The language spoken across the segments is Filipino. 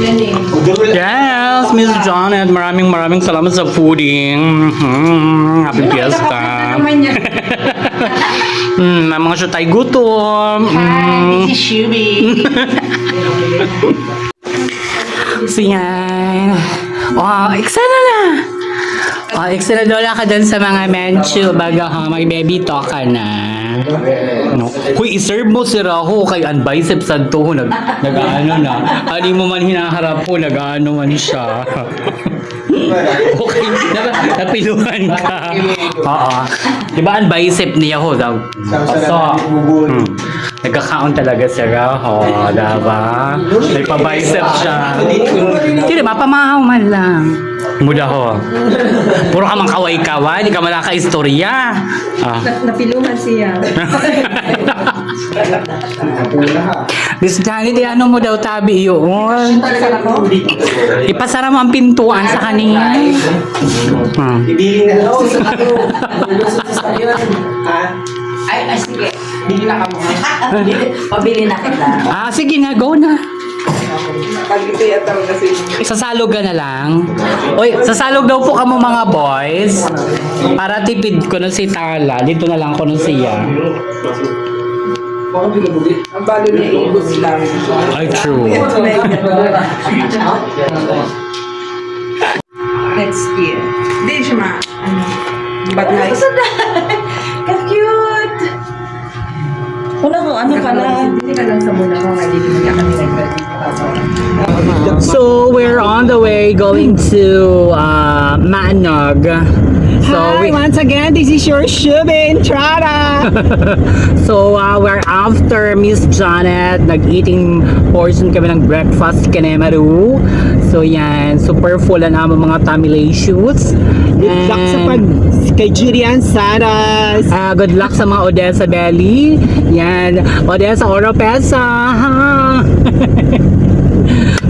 Yes, Miss Janet, maraming salamat sa fooding. Happy Fiesta. Mga siya tayo gutom. Hi, this is Shubi. So yan. Wow, eksena na. Oh, eksena dola ka dun sa mga mensyo baga mag-baby talk ka na. No. Huy, iserve mo si Raho kay Unbicep Santo. Nag-ano na. Ano mo man hinaharap po, nag-ano man siya. Okay, napiluhan ka. Oo. Diba ang bicep niya ho daw? So, nagkakaon talaga si Raho, diba? May pa-bicep siya. Hindi, mapamahaw man lang. Muda ho. Puro ka mang kaway-kaway, hindi ka malaka-istorya. Napiluhan siya. Miss Janet, ano mo daw tabi yun? Ipasara mo ang pintuan sa kanina. Ay, sige. Bili na ka mo. Pabili na kita. Sige na, go na. Pag-ipiyataw kasi. Sasalog ka na lang. Uy, sasalog daw po kamo mga boys. Para tipid ko na si Tala. Dito na lang ko na siya. Ang balo niya ibos lang. Ay, true. Next year. Hindi siya But nice. Ka-cute! Una ko, ano ka na? Hindi ka lang sa muna ko. Hindi ka kami nag-ready. So, we're on the way going to Manog. So, once again, this is your Shubi Entrada. So, we're after Miss Janet. Nag-eating portion kami ng breakfast kanemaru. So, yan. Super full na naman mga tamilations. Good luck sa kay Julian Saras. Good luck sa mga Odessa Belly. Yan. Odessa Oropesa.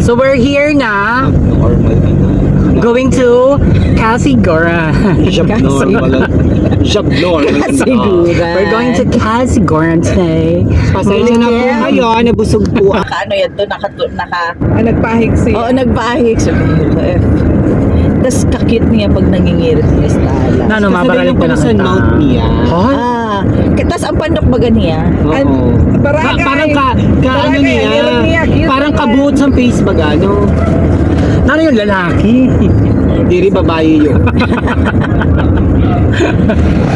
So, we're here na. Going to Casigora. We're going to Casigora today. Pasensya na po kayo, nabusog po. Ano yan to? Nagpahig siya. Oo, nagpahig. Tapos kakit niya pag nangingirit niya sa tala. Ano, mabaralit ka na sa kita. mouth niya. Tapos ang pandok baga niya. Oo. Parang ano niya, parang kabuot sa face baga, no? Ano yung lalaki? Diri babae yun.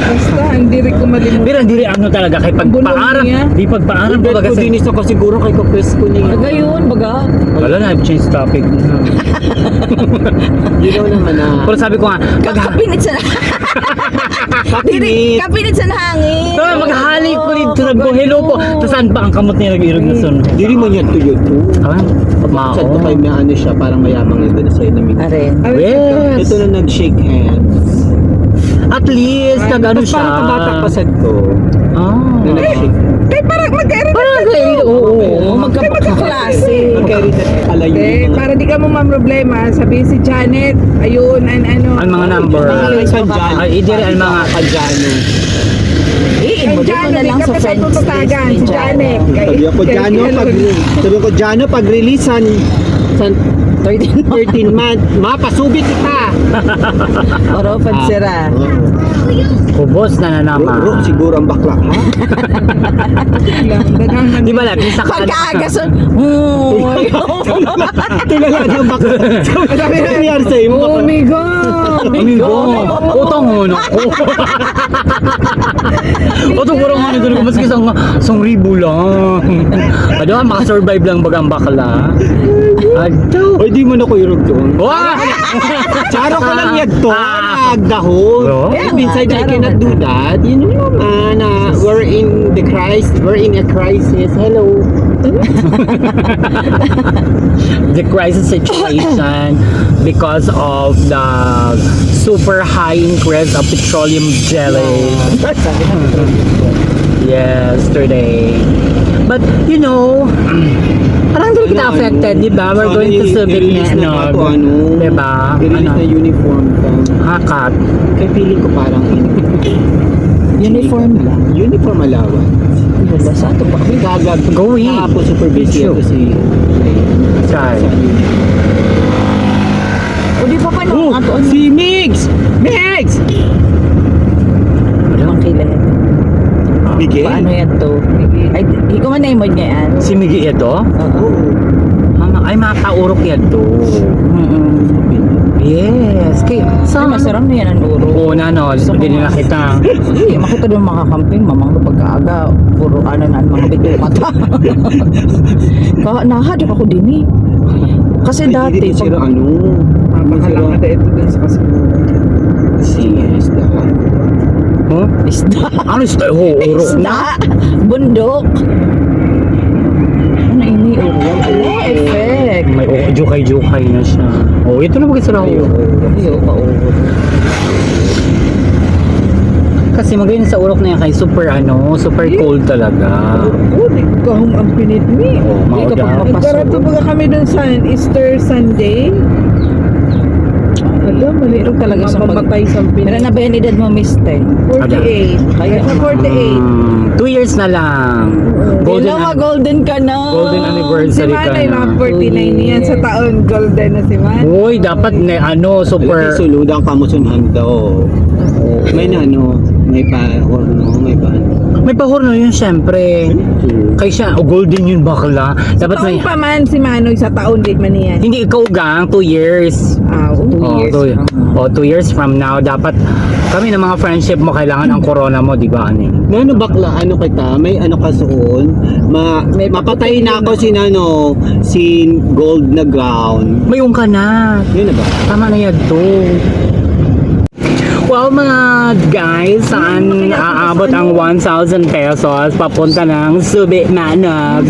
Basta, hindi rin ko malimutan. Pero hindi ano talaga kay pagpaarap. Di pagpaarap Hindi baga ko kasi. dinis ako siguro kay Kapres ko niya. Ngayon, baga. Wala na, change topic. You know naman na. Pero sabi ko nga, Kapinit sa Kapinit. Kapinit sa hangin. so, maghali ko dito hello po. Tapos saan pa ang kamot niya nag-irog na sun? Diri mo niya tuyo to. Sa to kay may ano siya, parang mayamang na din sa inamig. Are. Yes. Ito na nag-shake hands. At least, nag-ano Tapos siya. parang kabata pa sad ko. Na nag-shake. Parang magkaroon. Parang oo. Magkaklase. Magkari na kalayo. Para di ka mo problema, sabihin si Janet, ayun, ano. Ang mga number. Ay, idiri ang mga Kadyano. Mo din mo na lang sa friends list tututagan, ni si Janet. Sabi ko Jano, pag-release sa 13 month, mapasubit kita. Oro, pansira. kubos na naman. Bro, siguro ang bakla, ha? Di ba lang, isa ka Pagkaagason. Tingala ng bakla. Sabi na nangyari sa'yo mo. Oh my God! Amigo, utang mo na ko. Utang ko rin doon ko, maski isang ribu lang. Ano, makasurvive lang bagang bakla. Ado. Oy, di mo na ko irog doon. Wah! Charo ko lang yan to. Nagdahon. Yeah, Inside, I cannot do that. You know naman, we're in the crisis. We're in a crisis. Hello. The crisis situation because of the super high increase of petroleum jelly yesterday. But you know, parang hindi kita affected, di ba? We're going to Subic na, di ba? Release na uniform ka. Hakat. Kaya feeling ko parang Uniform lang. Uniform allowance. Basta ito pa. Gagag. Go in. Kahapon super busy Issue. ako si Sky. Ay, di ko man na-imod ngayon. Si Miggy ito? Oo. Mama, ay makaurok yan to. Yes. Kay, Ay, sa masarap na yan ang uro. Oo na, no. Hindi nila kita. Hindi, makita doon mga camping, mamang na pagkaaga, puro ano na, mga bito mata. Nahadok ako din eh. Kasi dati, Hindi sila ano. Mapakalangada ito dun sa kasiguro. Yes. Huh? isda. Ano isda? Oo, urok Isda. na. Bundok. Ano ini uro? Ano effect? May jukay-jukay na siya. Oh, ito na mag-isara ko. Iyo, ka-uro. Kasi magayon sa urok na yan kay super super cold talaga. Oo, di ko kahong ang pinit ni. Oh, Di ka mauda. pagpapasok. Nagkarato baga kami dun sa Easter Sunday. Alam, mali Pero talaga sa pag- mamatay sa Pero pinit. na ba yan edad mo, mister? 48. Kaya. Sa 48. 2 years na lang. Golden, golden ka na. golden Si anniversary ka Manay, mga na. 49 niyan sa taon. Golden na si Man. Uy, dapat na super. Suludang kamusunhan daw. May na ano, may pa, may pa. May pahor na yun, syempre. Kay siya, golden yun bakla. Dapat Taon may. pa man si Manoy sa taon din man niyan. Hindi ikaw gang, 2 years. Oo. 2 years from now, dapat kami ng mga friendship mo, kailangan ang corona mo, di ba? Nano bakla, ano kita, may ano ka suon, mapatay na ako si Nano, si gold na gown. Mayroon ka na. Yun na ba? Tama na yan to. Well, mga guys, saan aabot ang 1,000 pesos papunta ng Subic Manog?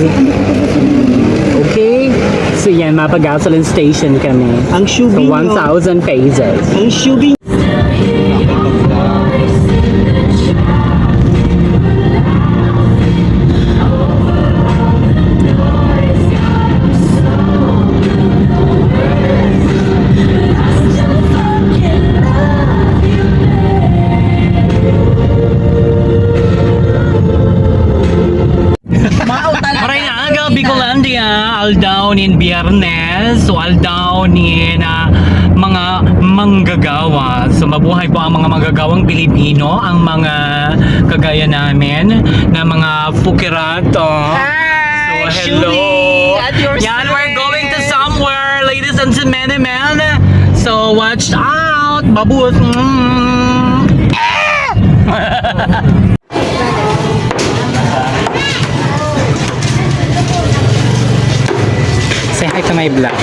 Okay? So yan, mapag-gasoline station kami. Ang So shubing, 1,000 pesos. ang shubing. Maray na aga, Bicolandia, aldaw nin Biyernes, so aldaw nin mga manggagawa. So mabuhay po ang mga manggagawang Pilipino, ang mga kagaya namin na mga fukirato. So hello! Yan, we're going to somewhere, ladies and gentlemen. So watch out! Babut! Say hi to my vlog.